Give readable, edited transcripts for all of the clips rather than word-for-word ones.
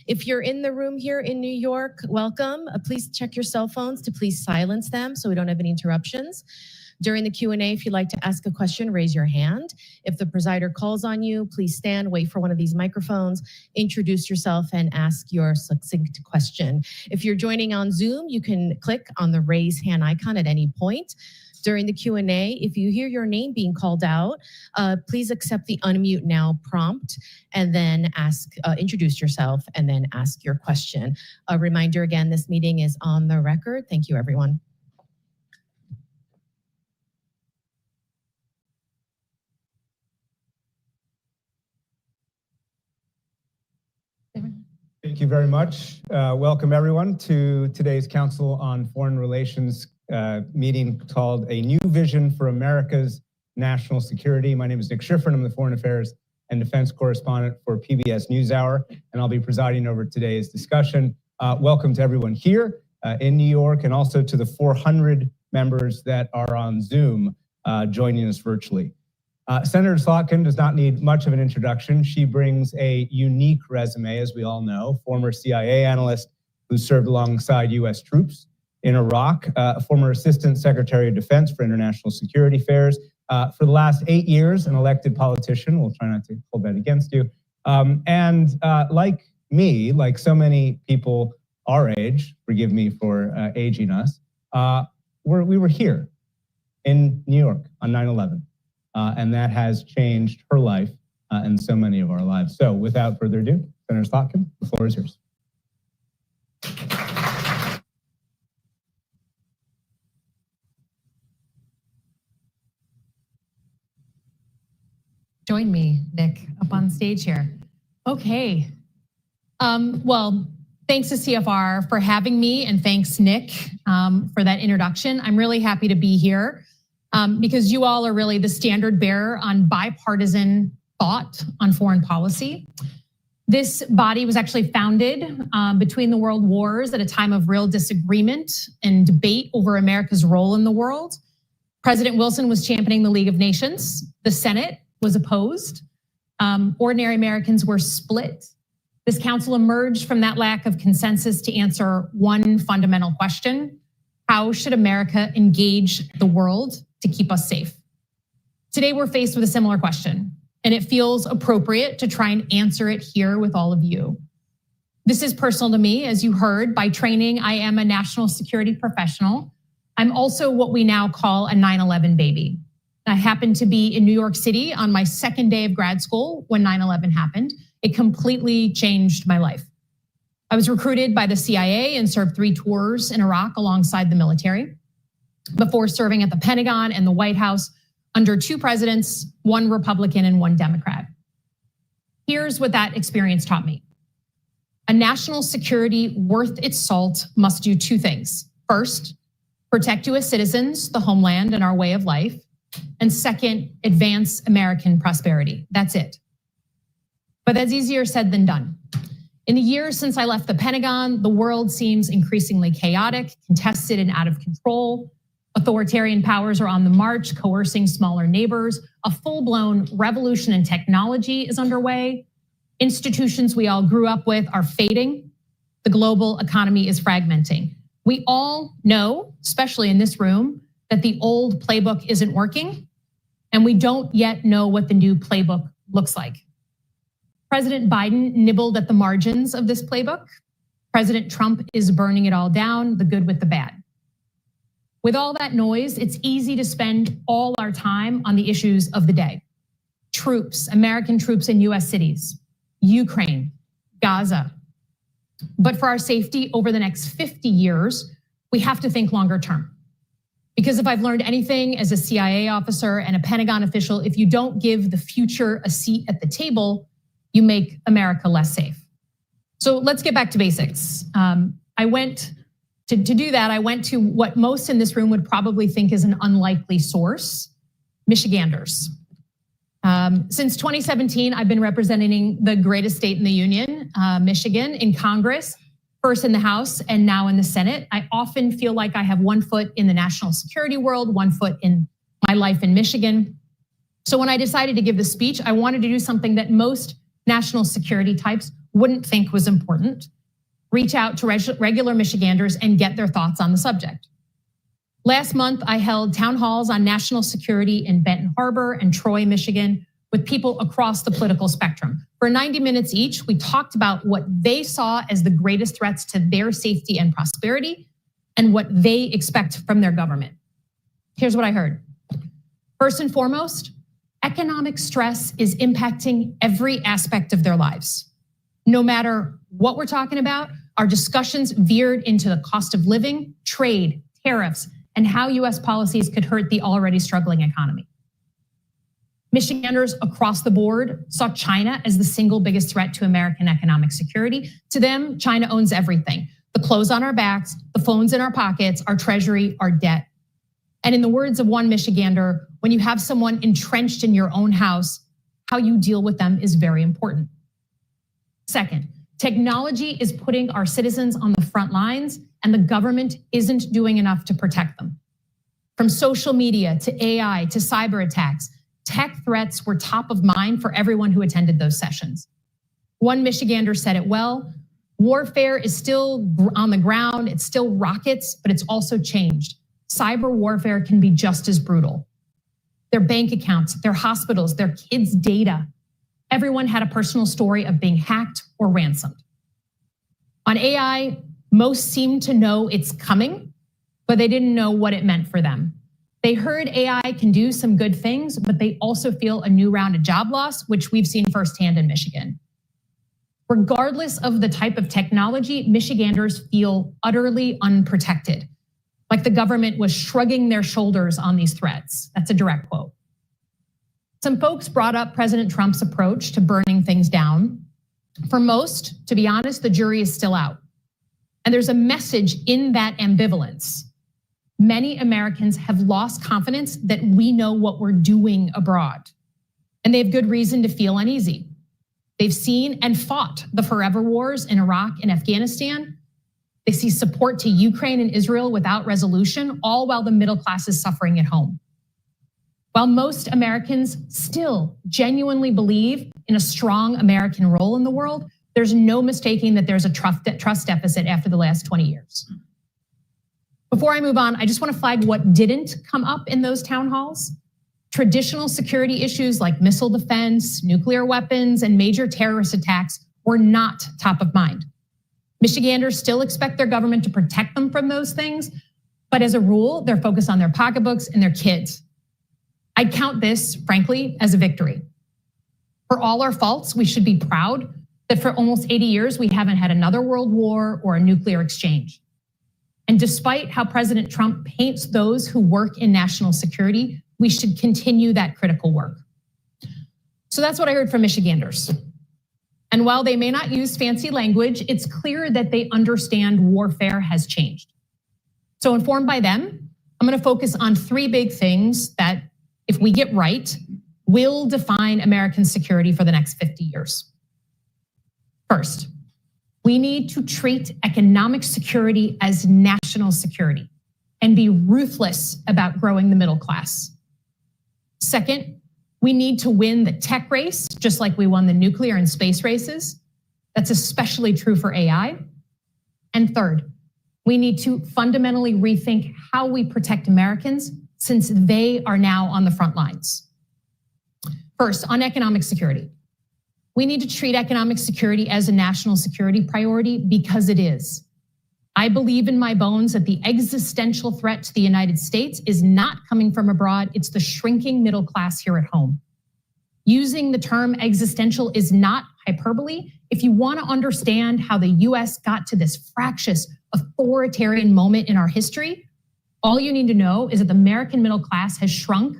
If you're in the room here in New York, welcome. Please check your cell phones to please silence them so we don't have any interruptions. During the Q&A, if you'd like to ask a question, raise your hand. If the presider calls on you, please stand, wait for one of these microphones, introduce yourself, and ask your succinct question. If you're joining on Zoom, you can click on the raise hand icon at any point. During the Q&A, if you hear your name being called out, please accept the unmute now prompt and then introduce yourself and then ask your question. A reminder again, this meeting is on the record. Thank you, everyone. Thank you very much. Welcome everyone to today's Council on Foreign Relations meeting called A New Vision for America's National Security. My name is Nick Schifrin. I'm the Foreign Affairs and Defense Correspondent for PBS NewsHour, and I'll be presiding over today's discussion. Welcome to everyone here in New York, and also to the 400 members that are on Zoom joining us virtually. Senator Slotkin does not need much of an introduction. She brings a unique resume, as we all know, former CIA analyst who served alongside U.S. troops in Iraq, former Assistant Secretary of Defense for International Security Affairs, for the last 8 years, an elected politician. We'll try not to hold that against you. Like me, like so many people our age, forgive me for aging us, we were here in New York on 9/11. And that has changed her life and so many of our lives. So without further ado, Senator Slotkin, the floor is yours. Join me, Nick, up on stage here. Okay. Well, thanks to CFR for having me, and thanks, Nick, for that introduction. I'm really happy to be here. Because you all are really the standard bearer on bipartisan thought on foreign policy. This body was actually founded between the world wars at a time of real disagreement and debate over America's role in the world. President Wilson was championing the League of Nations. The Senate was opposed. Ordinary Americans were split. This council emerged from that lack of consensus to answer one fundamental question: how should America engage the world to keep us safe? Today, we're faced with a similar question, and it feels appropriate to try and answer it here with all of you. This is personal to me. As you heard, by training, I am a national security professional. I'm also what we now call a 9/11 baby. I happened to be in New York City on my second day of grad school when 9/11 happened. It completely changed my life. I was recruited by the CIA and served 3 tours in Iraq alongside the military, before serving at the Pentagon and the White House under 2 presidents, 1 Republican and 1 Democrat. Here's what that experience taught me. A national security worth its salt must do 2 things. First, protect US citizens, the homeland, and our way of life. And second, advance American prosperity. That's it. But that's easier said than done. In the years since I left the Pentagon, the world seems increasingly chaotic, contested, and out of control. Authoritarian powers are on the march, coercing smaller neighbors. A full-blown revolution in technology is underway. Institutions we all grew up with are fading. The global economy is fragmenting. We all know, especially in this room, that the old playbook isn't working, and we don't yet know what the new playbook looks like. President Biden nibbled at the margins of this playbook. President Trump is burning it all down, the good with the bad. With all that noise, it's easy to spend all our time on the issues of the day. Troops, American troops in US cities, Ukraine, Gaza. But for our safety over the next 50 years, we have to think longer term. Because if I've learned anything as a CIA officer and a Pentagon official, if you don't give the future a seat at the table, you make America less safe. So let's get back to basics. To do that, I went to what most in this room would probably think is an unlikely source, Michiganders. Since 2017, I've been representing the greatest state in the union, Michigan, in Congress, first in the House and now in the Senate. I often feel like I have 1 foot in the national security world, 1 foot in my life in Michigan. So when I decided to give this speech, I wanted to do something that most national security types wouldn't think was important, reach out to regular Michiganders and get their thoughts on the subject. Last month, I held town halls on national security in Benton Harbor and Troy, Michigan, with people across the political spectrum. For 90 minutes each, we talked about what they saw as the greatest threats to their safety and prosperity and what they expect from their government. Here's what I heard. First and foremost, economic stress is impacting every aspect of their lives. No matter what we're talking about, our discussions veered into the cost of living, trade, tariffs, and how US policies could hurt the already struggling economy. Michiganders across the board saw China as the single biggest threat to American economic security. To them, China owns everything. The clothes on our backs, the phones in our pockets, our treasury, our debt. And in the words of one Michigander, when you have someone entrenched in your own house, how you deal with them is very important. Second, technology is putting our citizens on the front lines, and the government isn't doing enough to protect them. From social media to AI to cyber attacks, tech threats were top of mind for everyone who attended those sessions. One Michigander said it well, warfare is still on the ground, it's still rockets, but it's also changed. Cyber warfare can be just as brutal. Their bank accounts, their hospitals, their kids' data. Everyone had a personal story of being hacked or ransomed. On AI, most seemed to know it's coming, but they didn't know what it meant for them. They heard AI can do some good things, but they also feel a new round of job loss, which we've seen firsthand in Michigan. Regardless of the type of technology, Michiganders feel utterly unprotected, like the government was shrugging their shoulders on these threats. That's a direct quote. Some folks brought up President Trump's approach to burning things down. For most, to be honest, the jury is still out. And there's a message in that ambivalence. Many Americans have lost confidence that we know what we're doing abroad. And they have good reason to feel uneasy. They've seen and fought the forever wars in Iraq and Afghanistan. They see support to Ukraine and Israel without resolution, all while the middle class is suffering at home. While most Americans still genuinely believe in a strong American role in the world, there's no mistaking that there's a trust deficit after the last 20 years. Before I move on, I just want to flag what didn't come up in those town halls. Traditional security issues like missile defense, nuclear weapons, and major terrorist attacks were not top of mind. Michiganders still expect their government to protect them from those things, but as a rule, they're focused on their pocketbooks and their kids. I'd count this, frankly, as a victory. For all our faults, we should be proud that for almost 80 years, we haven't had another world war or a nuclear exchange. And despite how President Trump paints those who work in national security, we should continue that critical work. So that's what I heard from Michiganders. And while they may not use fancy language, it's clear that they understand warfare has changed. So informed by them, I'm going to focus on three big things that, if we get right, will define American security for the next 50 years. First, we need to treat economic security as national security and be ruthless about growing the middle class. Second, we need to win the tech race, just like we won the nuclear and space races. That's especially true for AI. And third, we need to fundamentally rethink how we protect Americans since they are now on the front lines. First, on economic security. We need to treat economic security as a national security priority because it is. I believe in my bones that the existential threat to the United States is not coming from abroad, it's the shrinking middle class here at home. Using the term existential is not hyperbole. If you want to understand how the US got to this fractious, authoritarian moment in our history, all you need to know is that the American middle class has shrunk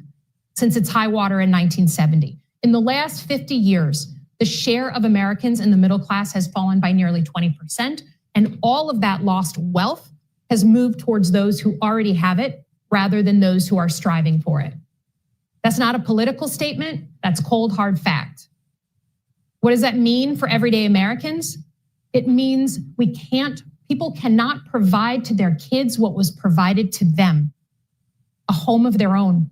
since its high water in 1970. In the last 50 years, the share of Americans in the middle class has fallen by nearly 20%, and all of that lost wealth has moved towards those who already have it rather than those who are striving for it. That's not a political statement, that's cold, hard fact. What does that mean for everyday Americans? It means people cannot provide to their kids what was provided to them. A home of their own,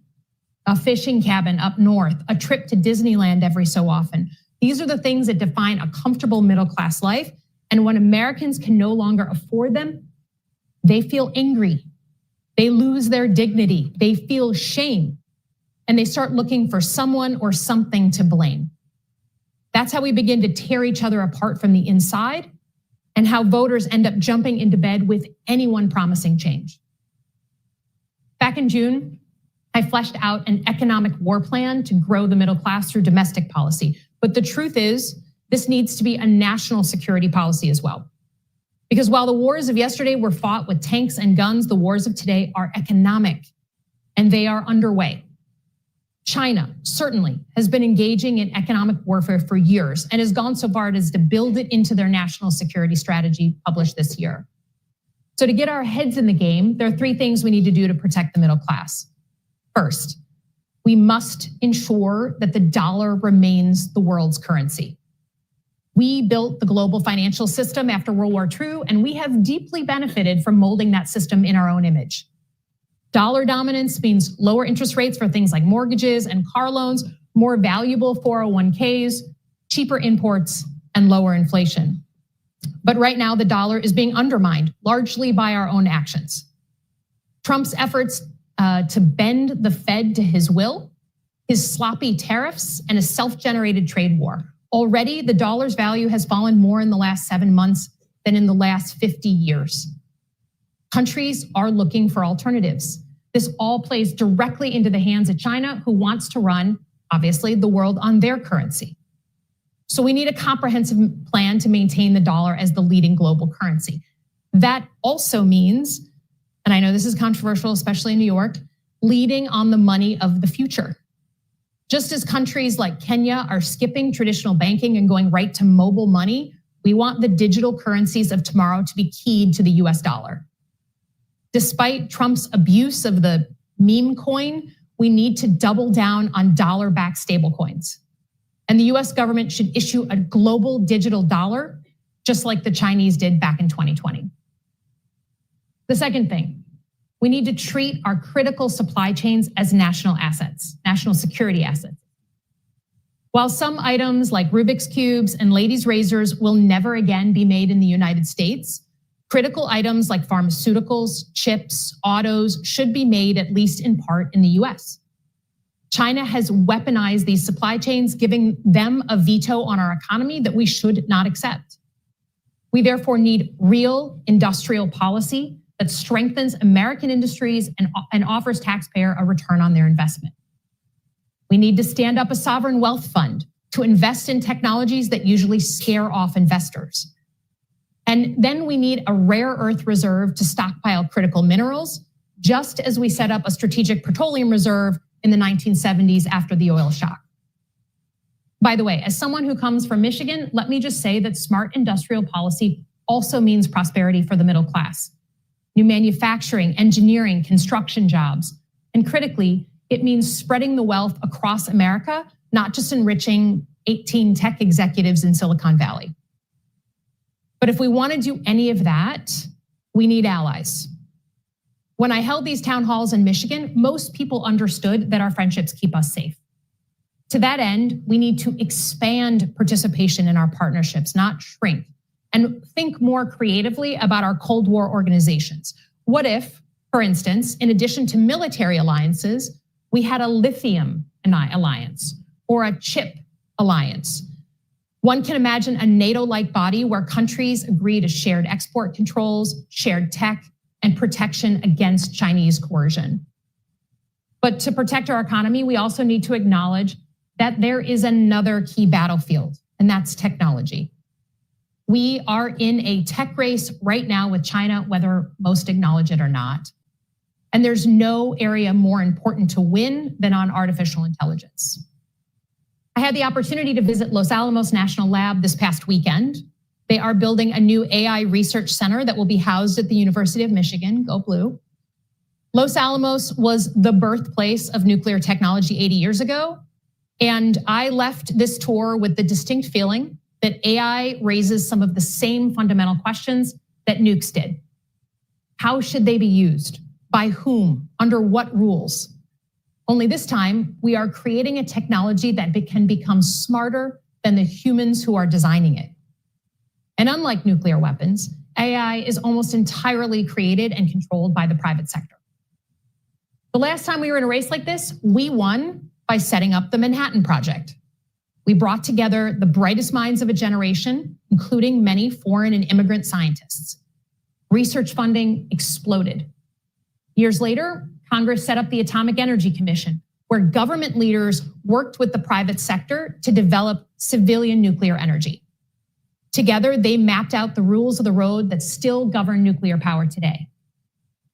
a fishing cabin up north, a trip to Disneyland every so often. These are the things that define a comfortable middle-class life. And when Americans can no longer afford them, they feel angry. They lose their dignity. They feel shame. And they start looking for someone or something to blame. That's how we begin to tear each other apart from the inside, and how voters end up jumping into bed with anyone promising change. Back in June, I fleshed out an economic war plan to grow the middle class through domestic policy. But the truth is, this needs to be a national security policy as well. Because while the wars of yesterday were fought with tanks and guns, the wars of today are economic, and they are underway. China certainly has been engaging in economic warfare for years and has gone so far as to build it into their national security strategy published this year. So to get our heads in the game, there are three things we need to do to protect the middle class. First, we must ensure that the dollar remains the world's currency. We built the global financial system after World War II, and we have deeply benefited from molding that system in our own image. Dollar dominance means lower interest rates for things like mortgages and car loans, more valuable 401ks, cheaper imports, and lower inflation. But right now, the dollar is being undermined largely by our own actions. Trump's efforts to bend the Fed to his will, his sloppy tariffs, and a self-generated trade war. Already, the dollar's value has fallen more in the last 7 months than in the last 50 years. Countries are looking for alternatives. This all plays directly into the hands of China, who wants to run, obviously, the world on their currency. So we need a comprehensive plan to maintain the dollar as the leading global currency. That also means, and I know this is controversial, especially in New York, leading on the money of the future. Just as countries like Kenya are skipping traditional banking and going right to mobile money, we want the digital currencies of tomorrow to be keyed to the US dollar. Despite Trump's abuse of the meme coin, we need to double down on dollar-backed stablecoins. And the US government should issue a global digital dollar, just like the Chinese did back in 2020. The second thing, we need to treat our critical supply chains as national assets, national security assets. While some items like Rubik's Cubes and ladies' razors will never again be made in the United States, critical items like pharmaceuticals, chips, autos should be made at least in part in the US. China has weaponized these supply chains, giving them a veto on our economy that we should not accept. We therefore need real industrial policy that strengthens American industries and offers taxpayer a return on their investment. We need to stand up a sovereign wealth fund to invest in technologies that usually scare off investors. And then we need a rare earth reserve to stockpile critical minerals, just as we set up a strategic petroleum reserve in the 1970s after the oil shock. By the way, as someone who comes from Michigan, let me just say that smart industrial policy also means prosperity for the middle class. New manufacturing, engineering, construction jobs. And critically, it means spreading the wealth across America, not just enriching 18 tech executives in Silicon Valley. But if we want to do any of that, we need allies. When I held these town halls in Michigan, most people understood that our friendships keep us safe. To that end, we need to expand participation in our partnerships, not shrink, and think more creatively about our Cold War organizations. What if, for instance, in addition to military alliances, we had a lithium alliance or a chip alliance? One can imagine a NATO-like body where countries agree to shared export controls, shared tech, and protection against Chinese coercion. But to protect our economy, we also need to acknowledge that there is another key battlefield, and that's technology. We are in a tech race right now with China, whether most acknowledge it or not. And there's no area more important to win than on artificial intelligence. I had the opportunity to visit Los Alamos National Lab this past weekend. They are building a new AI research center that will be housed at the University of Michigan, go blue. Los Alamos was the birthplace of nuclear technology 80 years ago. And I left this tour with the distinct feeling that AI raises some of the same fundamental questions that nukes did. How should they be used? By whom? Under what rules? Only this time, we are creating a technology that can become smarter than the humans who are designing it. And unlike nuclear weapons, AI is almost entirely created and controlled by the private sector. The last time we were in a race like this, we won by setting up the Manhattan Project. We brought together the brightest minds of a generation, including many foreign and immigrant scientists. Research funding exploded. Years later, Congress set up the Atomic Energy Commission, where government leaders worked with the private sector to develop civilian nuclear energy. Together, they mapped out the rules of the road that still govern nuclear power today.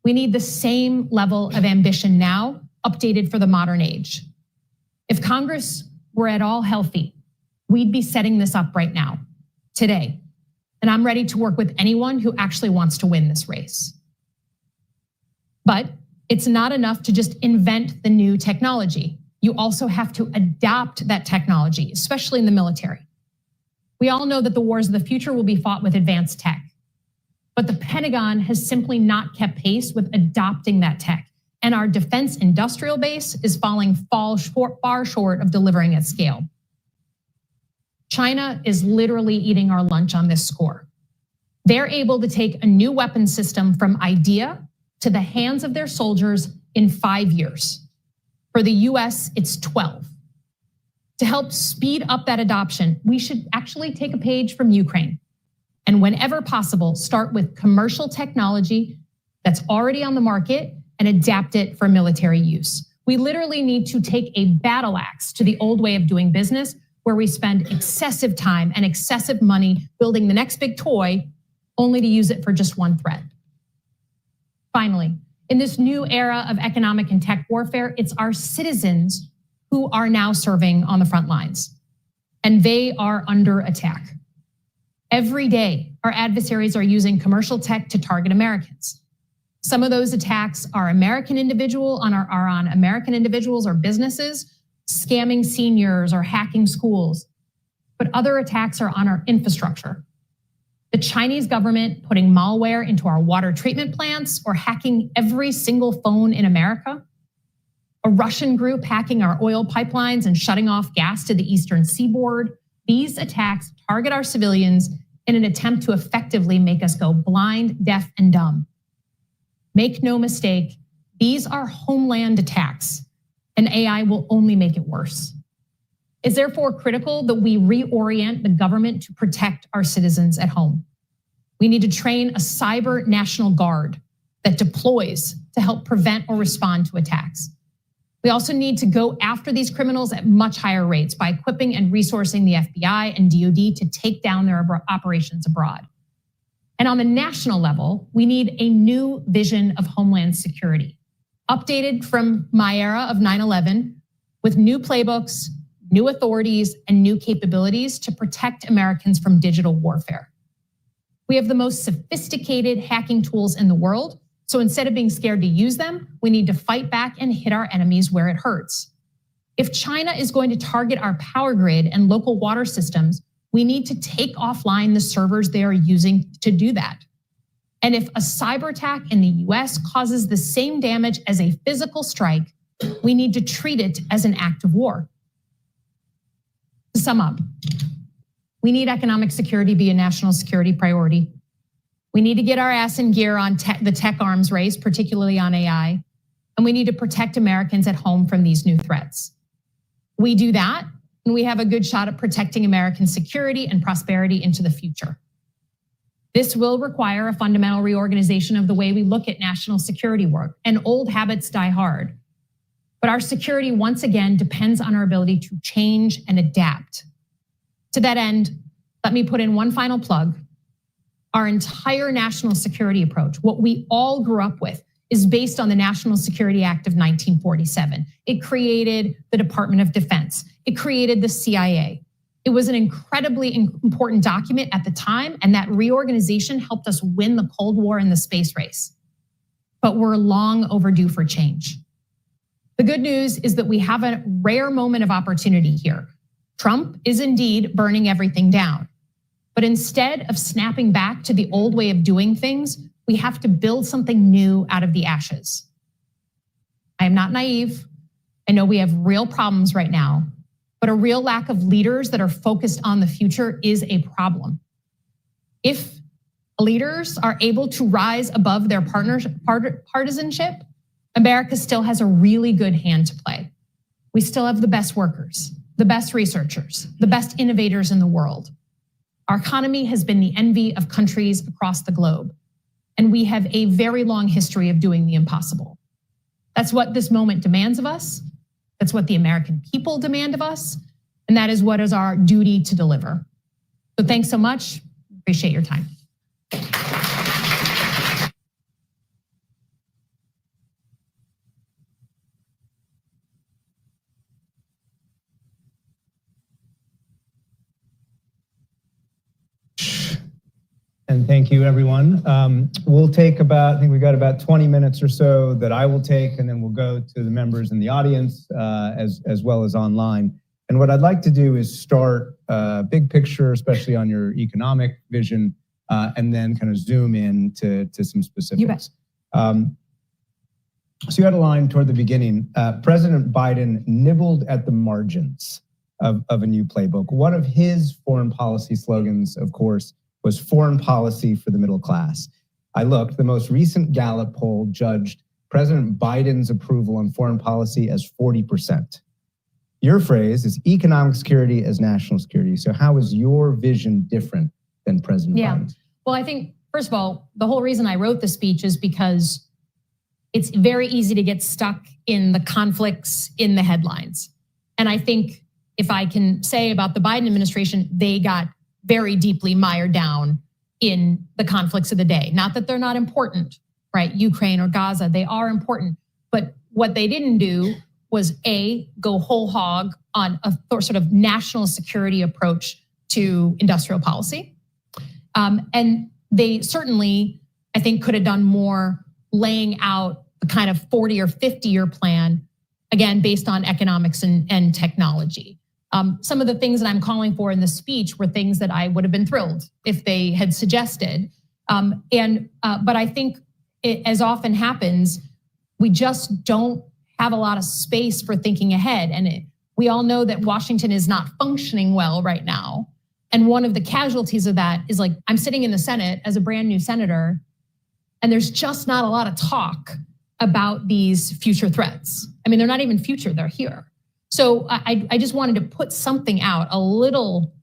We need the same level of ambition now, updated for the modern age. If Congress were at all healthy, we'd be setting this up right now, today. And I'm ready to work with anyone who actually wants to win this race. But it's not enough to just invent the new technology. You also have to adopt that technology, especially in the military. We all know that the wars of the future will be fought with advanced tech, but the Pentagon has simply not kept pace with adopting that tech. And our defense industrial base is falling far short of delivering at scale. China is literally eating our lunch on this score. They're able to take a new weapon system from idea to the hands of their soldiers in 5 years. For the US, it's 12. To help speed up that adoption, we should actually take a page from Ukraine. And whenever possible, start with commercial technology that's already on the market and adapt it for military use. We literally need to take a battle axe to the old way of doing business, where we spend excessive time and excessive money building the next big toy, only to use it for just one threat. Finally, in this new era of economic and tech warfare, it's our citizens who are now serving on the front lines, and they are under attack. Every day, our adversaries are using commercial tech to target Americans. Some of those attacks are on American individuals or businesses, scamming seniors or hacking schools. But other attacks are on our infrastructure. The Chinese government putting malware into our water treatment plants or hacking every single phone in America. A Russian group hacking our oil pipelines and shutting off gas to the eastern seaboard. These attacks target our civilians in an attempt to effectively make us go blind, deaf, and dumb. Make no mistake, these are homeland attacks, and AI will only make it worse. It's therefore critical that we reorient the government to protect our citizens at home. We need to train a cyber national guard that deploys to help prevent or respond to attacks. We also need to go after these criminals at much higher rates by equipping and resourcing the FBI and DoD to take down their operations abroad. And on the national level, we need a new vision of homeland security, updated from my era of 9/11, with new playbooks, new authorities, and new capabilities to protect Americans from digital warfare. We have the most sophisticated hacking tools in the world, so instead of being scared to use them, we need to fight back and hit our enemies where it hurts. If China is going to target our power grid and local water systems, we need to take offline the servers they are using to do that. And if a cyber attack in the US causes the same damage as a physical strike, we need to treat it as an act of war. To sum up, we need economic security be a national security priority. We need to get our ass in gear on the tech arms race, particularly on AI. And we need to protect Americans at home from these new threats. We do that, and we have a good shot at protecting American security and prosperity into the future. This will require a fundamental reorganization of the way we look at national security work, and old habits die hard. But our security, once again, depends on our ability to change and adapt. To that end, let me put in one final plug. Our entire national security approach, what we all grew up with, is based on the National Security Act of 1947. It created the Department of Defense. It created the CIA. It was an incredibly important document at the time, and that reorganization helped us win the Cold War and the space race. But we're long overdue for change. The good news is that we have a rare moment of opportunity here. Trump is indeed burning everything down. But instead of snapping back to the old way of doing things, we have to build something new out of the ashes. I am not naive. I know we have real problems right now, but a real lack of leaders that are focused on the future is a problem. If leaders are able to rise above their partisanship, America still has a really good hand to play. We still have the best workers, the best researchers, the best innovators in the world. Our economy has been the envy of countries across the globe, and we have a very long history of doing the impossible. That's what this moment demands of us. That's what the American people demand of us, and that is what is our duty to deliver. So thanks so much. Appreciate your time. And thank you, everyone. We'll take I think we've got about 20 minutes or so that I will take, and then we'll go to the members in the audience as well as online. And what I'd like to do is start big picture, especially on your economic vision, and then kind of zoom in to some specifics. You bet. So you had a line toward the beginning. President Biden nibbled at the margins of a new playbook. One of his foreign policy slogans, of course, was foreign policy for the middle class. I looked, the most recent Gallup poll judged President Biden's approval on foreign policy as 40%. Your phrase is economic security as national security. So how is your vision different than President Biden's? Well, I think, first of all, the whole reason I wrote the speech is because it's very easy to get stuck in the conflicts in the headlines. And I think if I can say about the Biden administration, they got very deeply mired down in the conflicts of the day. Not that they're not important, right? Ukraine or Gaza, they are important. But what they didn't do was go whole hog on a sort of national security approach to industrial policy. And they certainly, I think, could have done more laying out the kind of 40 or 50-year plan, again, based on economics and technology. Some of the things that I'm calling for in the speech were things that I would have been thrilled if they had suggested. But I think, as often happens, we just don't have a lot of space for thinking ahead. And we all know that Washington is not functioning well right now. And one of the casualties of that is, like, I'm sitting in the Senate as a brand new senator, and there's just not a lot of talk about these future threats. I mean, they're not even future, they're here. So I just wanted to put something out, a little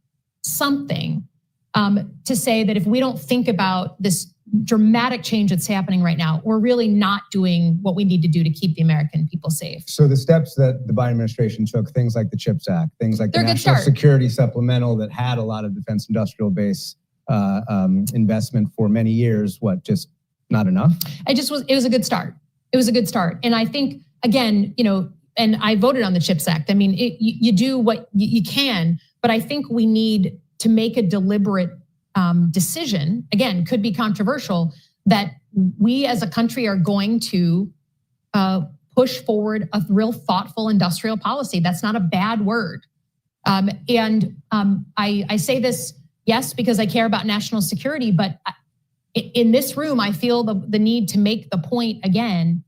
something, to say that if we don't think about this dramatic change that's happening right now, we're really not doing what we need to do to keep the American people safe. So the steps that the Biden administration took, things like the CHIPS Act, things like the National Security Supplemental that had a lot of defense industrial base investment for many years, just not enough? It was a good start. It was a good start. And I think, again, and I voted on the CHIPS Act. I mean, you do what you can, but I think we need to make a deliberate decision, again, could be controversial, that we as a country are going to push forward a real thoughtful industrial policy. That's not a bad word. I say this, yes, because I care about national security, but in this room, I feel the need to make the point again.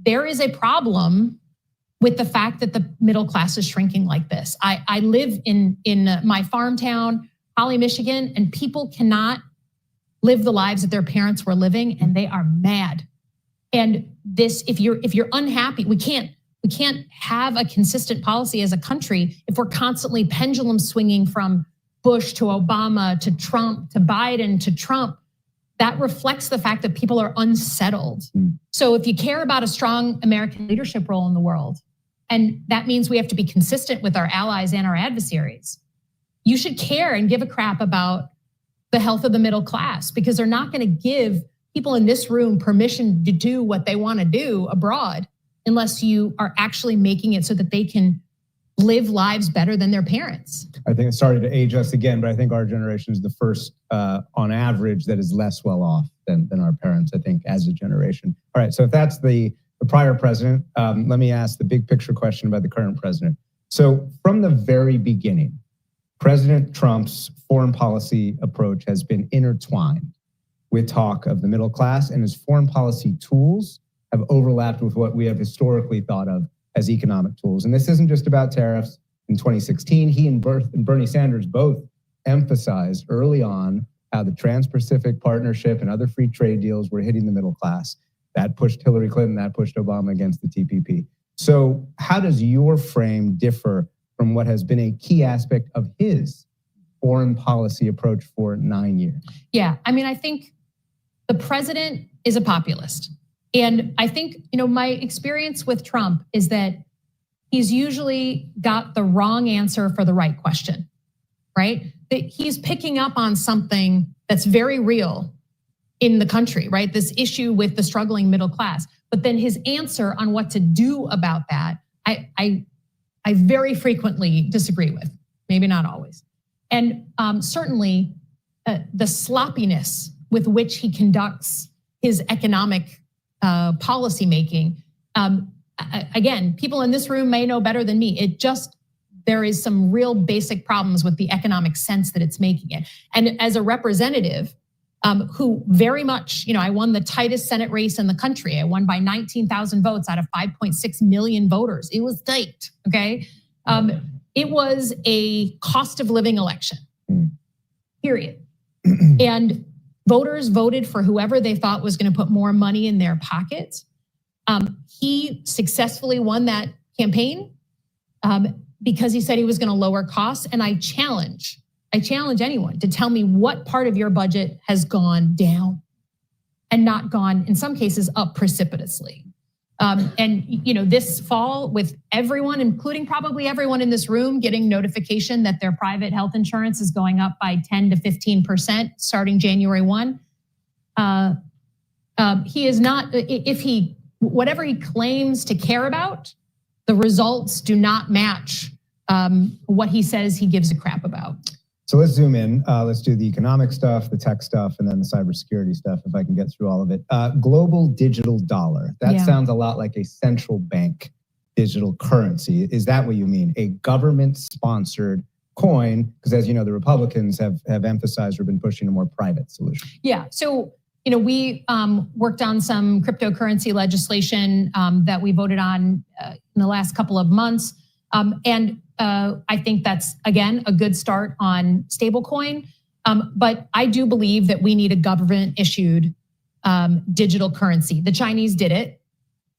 There is a problem with the fact that the middle class is shrinking like this. I live in my farm town, Holly, Michigan, and people cannot live the lives that their parents were living, and they are mad. And this, if you're unhappy, we can't have a consistent policy as a country if we're constantly pendulum swinging from Bush to Obama to Trump to Biden to Trump. That reflects the fact that people are unsettled. So if you care about a strong American leadership role in the world, and that means we have to be consistent with our allies and our adversaries, you should care and give a crap about the health of the middle class, because they're not going to give people in this room permission to do what they want to do abroad unless you are actually making it so that they can live lives better than their parents. I think it's sorry to age us again, but I think our generation is the first, on average, that is less well off than our parents, I think, as a generation. All right, so if that's the prior president, let me ask the big picture question about the current president. So from the very beginning, President Trump's foreign policy approach has been intertwined with talk of the middle class, and his foreign policy tools have overlapped with what we have historically thought of as economic tools. And this isn't just about tariffs. In 2016, he and Bernie Sanders both emphasized early on how the Trans-Pacific Partnership and other free trade deals were hitting the middle class. That pushed Hillary Clinton, that pushed Obama against the TPP. So how does your frame differ from what has been a key aspect of his foreign policy approach for 9 years? Yeah, I mean, I think the president is a populist. And I think, my experience with Trump is that he's usually got the wrong answer for the right question, right? That he's picking up on something that's very real in the country, right? This issue with the struggling middle class. But then his answer on what to do about that, I very frequently disagree with, maybe not always. And certainly the sloppiness with which he conducts his economic policy making. Again, people in this room may know better than me. There is some real basic problems with the economic sense that it's making it. And as a representative who very much, I won the tightest Senate race in the country. I won by 19,000 votes out of 5.6 million voters. It was tight, okay? It was a cost of living election, period. And voters voted for whoever they thought was going to put more money in their pockets. He successfully won that campaign because he said he was going to lower costs. And I challenge anyone to tell me what part of your budget has gone down and not gone, in some cases, up precipitously. And this fall, with everyone, including probably everyone in this room, getting notification that their private health insurance is going up by 10 to 15% starting January 1. He is not, whatever he claims to care about, the results do not match what he says he gives a crap about. So let's zoom in. Let's do the economic stuff, the tech stuff, and then the cybersecurity stuff, if I can get through all of it. Global digital dollar. That sounds a lot like a central bank digital currency. Is that what you mean? A government-sponsored coin? Because as you know, the Republicans have emphasized or been pushing a more private solution. Yeah. So we worked on some cryptocurrency legislation that we voted on in the last couple of months. And I think that's, again, a good start on stablecoin. But I do believe that we need a government-issued digital currency. The Chinese did it.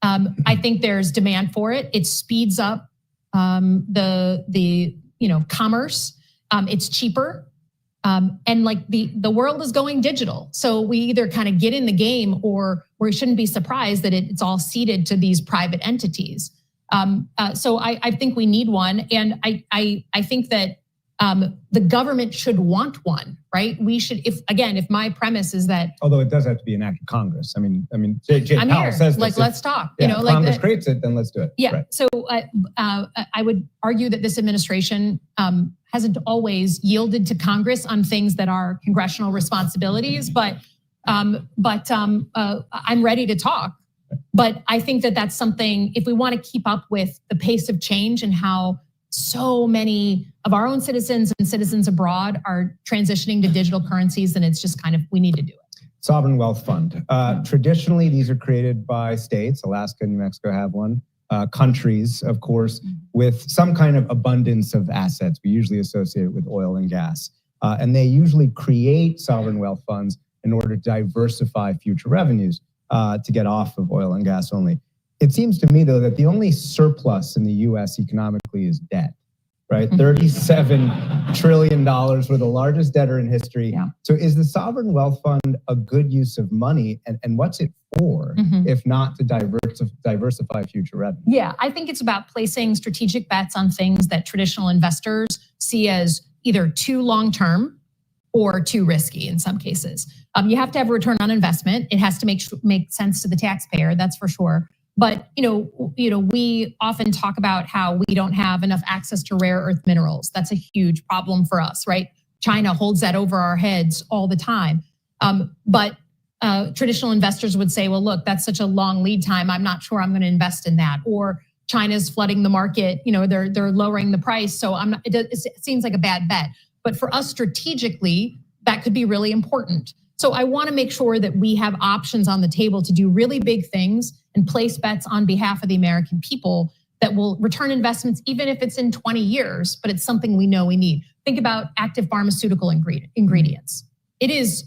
I think there's demand for it. It speeds up the commerce. It's cheaper. And like the world is going digital. So we either kind of get in the game or we shouldn't be surprised that it's all ceded to these private entities. So I think we need one. And I think that the government should want one, right? We should, if my premise is that. Although it does have to be an act of Congress. I mean, Jay Powell says this. Let's talk. Yeah, if Congress creates it, then let's do it. Yeah. Right. So I would argue that this administration hasn't always yielded to Congress on things that are congressional responsibilities, but I'm ready to talk. But I think that that's something, if we want to keep up with the pace of change and how so many of our own citizens and citizens abroad are transitioning to digital currencies, then it's just we need to do it. Sovereign wealth fund. Traditionally, these are created by states. Alaska and New Mexico have one. Countries, of course, with some kind of abundance of assets. We usually associate it with oil and gas. And they usually create sovereign wealth funds in order to diversify future revenues. To get off of oil and gas only. It seems to me, though, that the only surplus in the US economically is debt, right? $37 trillion. We're the largest debtor in history. Yeah. So is the sovereign wealth fund a good use of money? And what's it for, if not to diversify future revenue? Yeah, I think it's about placing strategic bets on things that traditional investors see as either too long-term or too risky in some cases. You have to have a return on investment. It has to make sense to the taxpayer, that's for sure. But we often talk about how we don't have enough access to rare earth minerals. That's a huge problem for us, right? China holds that over our heads all the time. But traditional investors would say, well, look, that's such a long lead time. I'm not sure I'm going to invest in that. Or China's flooding the market. They're lowering the price. So it seems like a bad bet. But for us strategically, that could be really important. So I want to make sure that we have options on the table to do really big things and place bets on behalf of the American people that will return investments, even if it's in 20 years, but it's something we know we need. Think about active pharmaceutical ingredients. It is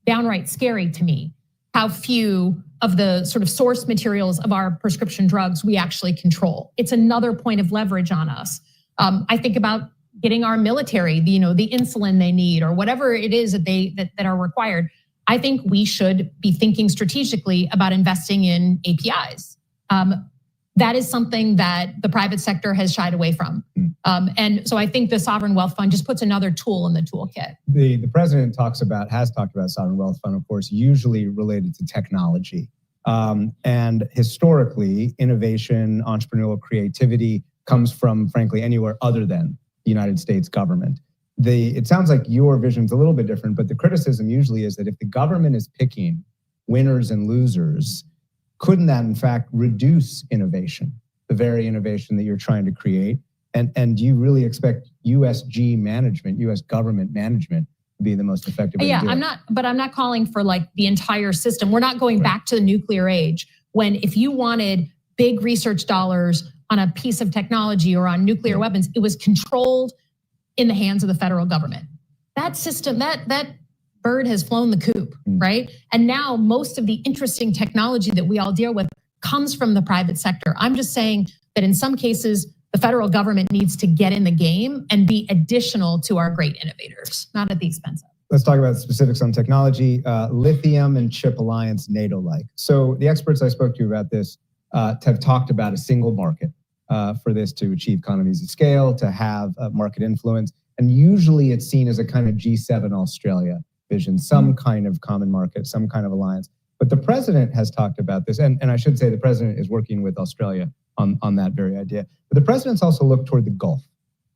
downright scary to me how few of the sort of source materials of our prescription drugs we actually control. It's another point of leverage on us. I think about getting our military, the insulin they need or whatever it is that are required. I think we should be thinking strategically about investing in APIs. That is something that the private sector has shied away from. And so I think the Sovereign Wealth Fund just puts another tool in the toolkit. The president has talked about Sovereign Wealth Fund, of course, usually related to technology. And historically, innovation, entrepreneurial creativity comes from, frankly, anywhere other than the United States government. It sounds like your vision's a little bit different, but the criticism usually is that if the government is picking winners and losers, couldn't that in fact reduce innovation, the very innovation that you're trying to create? And do you really expect USG management, US government management, to be the most effective way to do it? I'm not calling for like the entire system. We're not going back to the nuclear age when if you wanted big research dollars on a piece of technology or on nuclear weapons, it was controlled in the hands of the federal government. That system, that bird has flown the coop, right? And now most of the interesting technology that we all deal with comes from the private sector. I'm just saying that in some cases, the federal government needs to get in the game and be additional to our great innovators, not at the expense of. Let's talk about specifics on technology, lithium and chip alliance, NATO-like. So the experts I spoke to about this have talked about a single market for this to achieve economies of scale, to have market influence. And usually it's seen as a kind of G7 Australia vision, some kind of common market, some kind of alliance. But the president has talked about this, and I should say the president is working with Australia on that very idea. But the president's also looked toward the Gulf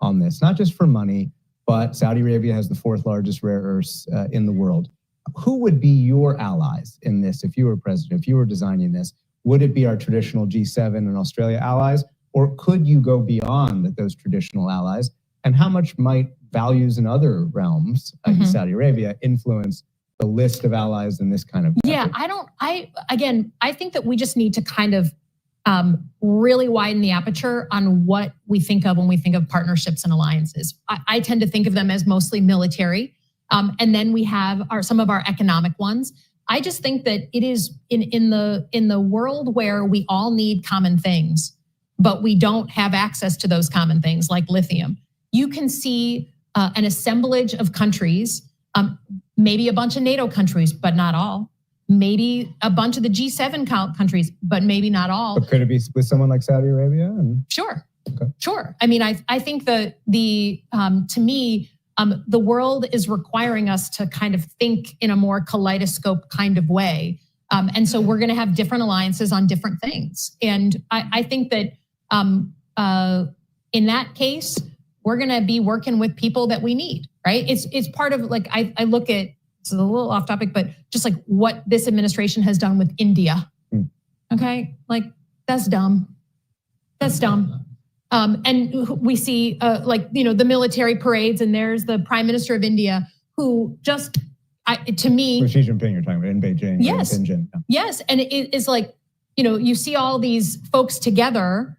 on this, not just for money, but Saudi Arabia has the 4th largest rare earths in the world. Who would be your allies in this if you were president, if you were designing this? Would it be our traditional G7 and Australia allies, or could you go beyond those traditional allies? And how much might values in other realms, like Saudi Arabia, influence the list of allies in this kind of effort? I think that we just need to kind of really widen the aperture on what we think of when we think of partnerships and alliances. I tend to think of them as mostly military. And then we have some of our economic ones. I just think that it is in the world where we all need common things, but we don't have access to those common things like lithium. You can see an assemblage of countries, maybe a bunch of NATO countries, but not all. Maybe a bunch of the G7 countries, but maybe not all. But could it be with someone like Saudi Arabia? Sure. Okay. Sure. I mean, I think that to me, the world is requiring us to kind of think in a more kaleidoscope kind of way. And so we're going to have different alliances on different things. And I think that in that case, we're going to be working with people that we need, right? It's part of like, I look at, it's a little off topic, but just like what this administration has done with India. Okay. Like that's dumb. That's dumb. And we see the military parades, and there's the Prime Minister of India who just, to me. For Xi Jinping you're talking about in Beijing. Yes. In Tianjin. Yes. And it is like, you see all these folks together.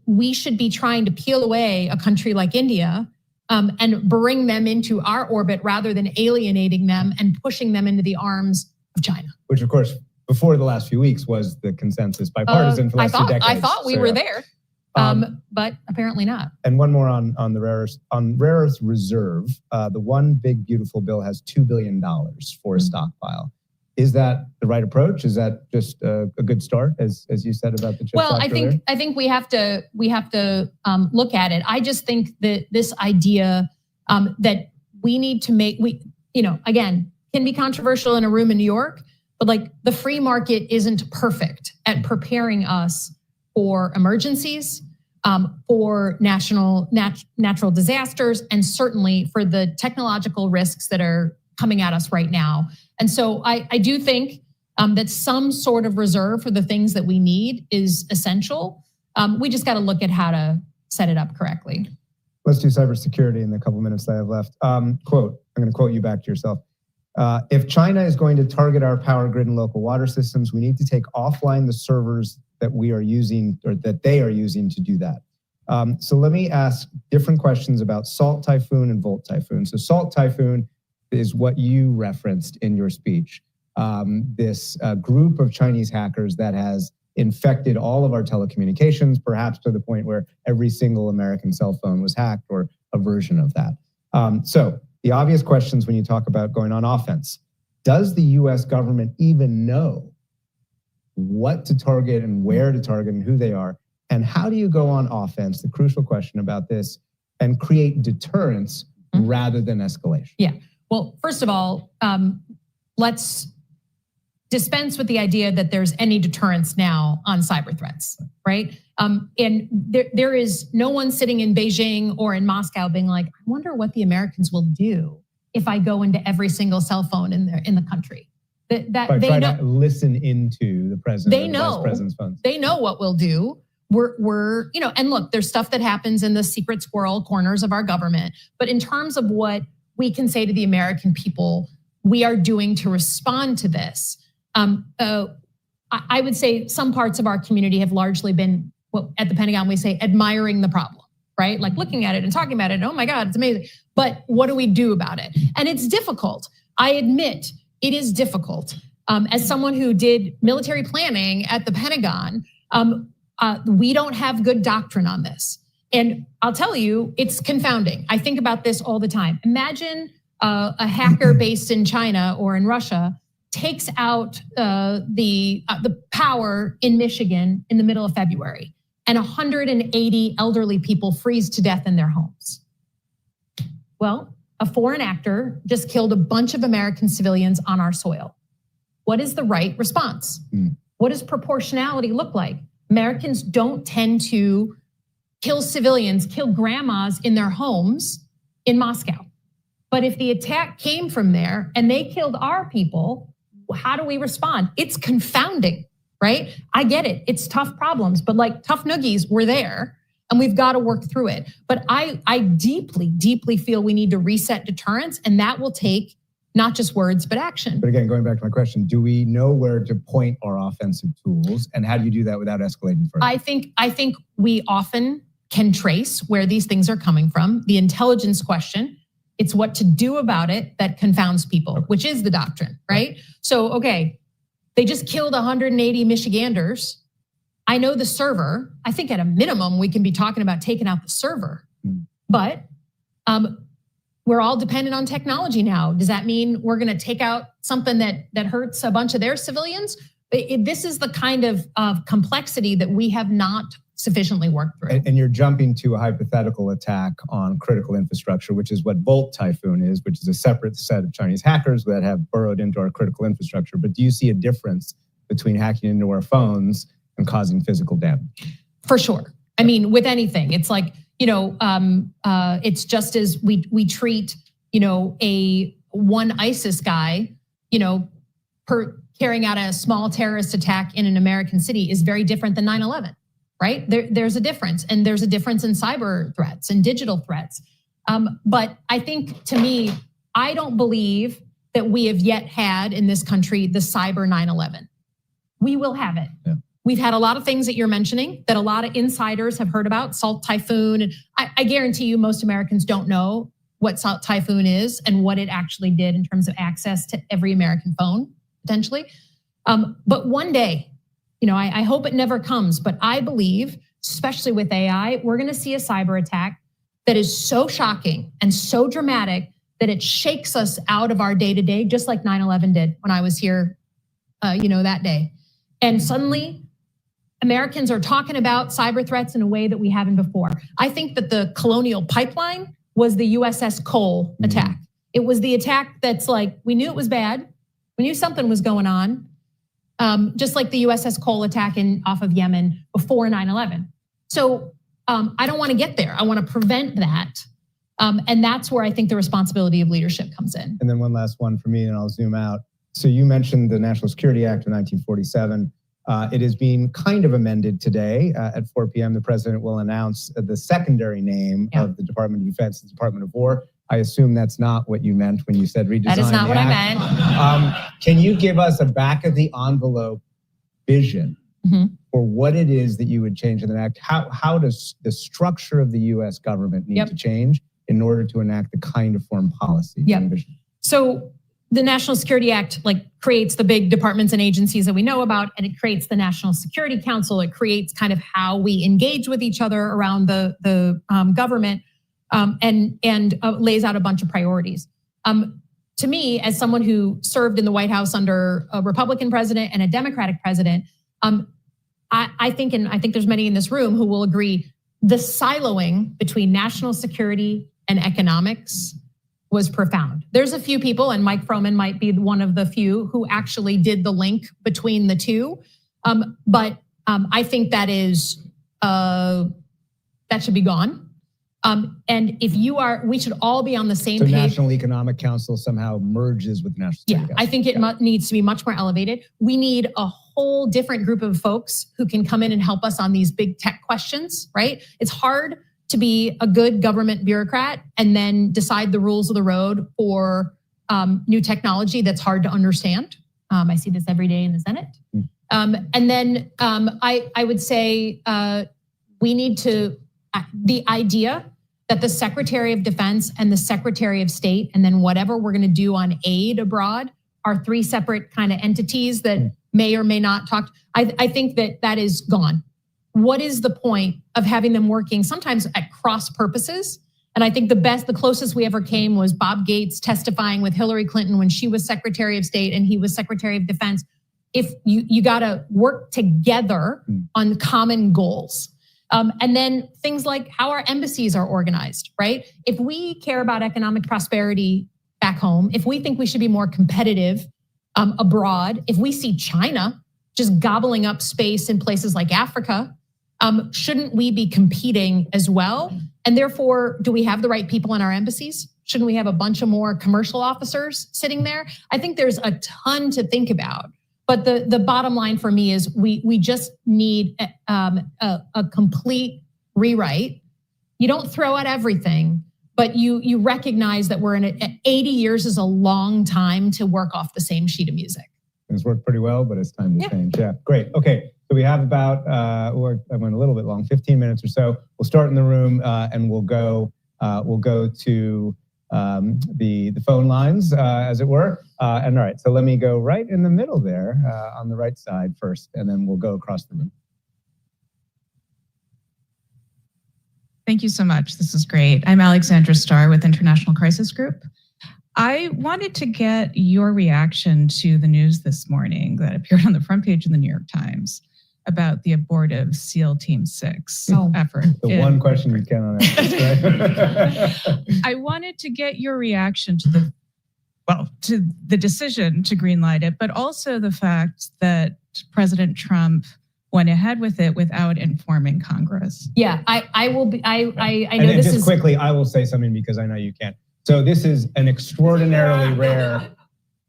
We should be trying to peel away a country like India and bring them into our orbit rather than alienating them and pushing them into the arms of China. Which, of course, before the last few weeks was the consensus bipartisan for the last 2 decades. I thought we were there, but apparently not. And one more on the rare earths. On rare earth reserve, the one big beautiful bill has $2 billion for a stockpile. Is that the right approach? Is that just a good start, as you said about the CHIPS Act earlier? I think we have to look at it. I just think that this idea that we need to make, again, can be controversial in a room in New York, but like the free market isn't perfect at preparing us for emergencies, for natural disasters, and certainly for the technological risks that are coming at us right now. And so I do think that some sort of reserve for the things that we need is essential. We just got to look at how to set it up correctly. Let's do cybersecurity in the couple minutes that I have left. Quote, I'm going to quote you back to yourself. If China is going to target our power grid and local water systems, we need to take offline the servers that we are using, or that they are using to do that. So let me ask different questions about Salt Typhoon and Volt Typhoon. So Salt Typhoon is what you referenced in your speech. This group of Chinese hackers that has infected all of our telecommunications, perhaps to the point where every single American cell phone was hacked or a version of that. So the obvious questions when you talk about going on offense: does the US government even know what to target and where to target and who they are? And how do you go on offense, the crucial question about this, and create deterrence rather than escalation? Yeah, well, first of all, let's dispense with the idea that there's any deterrence now on cyber threats, right? And there is no one sitting in Beijing or in Moscow being like, I wonder what the Americans will do if I go into every single cell phone in the country. That they know, to listen into the president. They know. The vice president's phones. They know what we'll do. We're and look, there's stuff that happens in the secret squirrel corners of our government. But in terms of what we can say to the American people, we are doing to respond to this. I would say some parts of our community have largely been, what at the Pentagon we say, admiring the problem, right? Like looking at it and talking about it. Oh my God, it's amazing. But what do we do about it? And it's difficult. I admit it is difficult. As someone who did military planning at the Pentagon, we don't have good doctrine on this. And I'll tell you, it's confounding. I think about this all the time. Imagine a hacker based in China or in Russia takes out the power in Michigan in the middle of February, and 180 elderly people freeze to death in their homes. Well, a foreign actor just killed a bunch of American civilians on our soil. What is the right response? What does proportionality look like? Americans don't tend to kill civilians, kill grandmas in their homes in Moscow. But if the attack came from there and they killed our people, how do we respond? It's confounding, right? I get it. It's tough problems, but like tough noogies, we're there and we've got to work through it. But I deeply, deeply feel we need to reset deterrence, and that will take not just words, but action. But again, going back to my question, do we know where to point our offensive tools, and how do you do that without escalating further? I think we often can trace where these things are coming from. The intelligence question, it's what to do about it that confounds people, which is the doctrine, right? So, okay, they just killed 180 Michiganders. I know the server. I think at a minimum, we can be talking about taking out the server. But we're all dependent on technology now. Does that mean we're going to take out something that hurts a bunch of their civilians? This is the kind of complexity that we have not sufficiently worked through. And you're jumping to a hypothetical attack on critical infrastructure, which is what Volt Typhoon is, which is a separate set of Chinese hackers that have burrowed into our critical infrastructure. But do you see a difference between hacking into our phones and causing physical damage? For sure. I mean, with anything, it's like, it's just as we treat, a one ISIS guy, carrying out a small terrorist attack in an American city is very different than 9/11, right? There's a difference, and there's a difference in cyber threats and digital threats. But I think, to me, I don't believe that we have yet had in this country the cyber 9/11. We will have it. Yeah. We've had a lot of things that you're mentioning that a lot of insiders have heard about, Salt Typhoon. And I guarantee you most Americans don't know what Salt Typhoon is and what it actually did in terms of access to every American phone, potentially. But one day, I hope it never comes, but I believe, especially with AI, we're going to see a cyber attack that is so shocking and so dramatic that it shakes us out of our day-to-day, just like 9/11 did when I was here, that day. And suddenly, Americans are talking about cyber threats in a way that we haven't before. I think that the Colonial Pipeline was the USS Cole attack. It was the attack that's like, we knew it was bad. We knew something was going on. Just like the USS Cole attack off of Yemen before 9/11. So I don't want to get there. I want to prevent that. And that's where I think the responsibility of leadership comes in. And then one last one for me, and I'll zoom out. So you mentioned the National Security Act of 1947. It is being kind of amended today. At 4 p.m., the president will announce the secondary name of the Department of Defense, the Department of War. I assume that's not what you meant when you said redesign. That is not what I meant. Can you give us a back of the envelope vision for what it is that you would change in the act. How does the structure of the U.S. government need to change in order to enact the kind of foreign policy? So the National Security Act creates the big departments and agencies that we know about, and it creates the National Security Council. It creates kind of how we engage with each other around the government, and lays out a bunch of priorities. To me, as someone who served in the White House under a Republican president and a Democratic president, I think there's many in this room who will agree, the siloing between national security and economics was profound. There's a few people, and Mike Froman might be one of the few, who actually did the link between the two. But I think that should be gone. And we should all be on the same page. So National Economic Council somehow merges with National Security Council. I think it needs to be much more elevated. We need a whole different group of folks who can come in and help us on these big tech questions, right? It's hard to be a good government bureaucrat and then decide the rules of the road for new technology that's hard to understand. I see this every day in the Senate. And then I would say we need to, the idea that the Secretary of Defense and the Secretary of State, and then whatever we're gonna do on aid abroad, are three separate kind of entities that may or may not talk. I think that is gone. What is the point of having them working sometimes at cross purposes? And I think the closest we ever came was Bob Gates testifying with Hillary Clinton when she was Secretary of State and he was Secretary of Defense. If you gotta work together on common goals. And then things like how our embassies are organized, right? If we care about economic prosperity back home, if we think we should be more competitive abroad, if we see China just gobbling up space in places like Africa, shouldn't we be competing as well? And therefore, do we have the right people in our embassies? Shouldn't we have a bunch of more commercial officers sitting there? I think there's a ton to think about. But the bottom line for me is we just need a complete rewrite. You don't throw out everything, but you recognize that we're in 80 years is a long time to work off the same sheet of music. It's worked pretty well, but it's time to change. Yeah, great. Okay, so we have about, I went a little bit long, 15 minutes or so. We'll start in the room and we'll go to the phone lines, as it were. And all right, so let me go right in the middle there on the right side first, and then we'll go across the room. Thank you so much. This is great. I'm Alexandra Starr with International Crisis Group. I wanted to get your reaction to the news this morning that appeared on the front page of the New York Times about the abortive SEAL Team 6 effort. The one question you cannot ask, right? I wanted to get your reaction to the decision to greenlight it, but also the fact that President Trump went ahead with it without informing Congress. Yeah, I will be, I know and this just is- quickly, I will say something because I know you can't. So this is an extraordinarily rare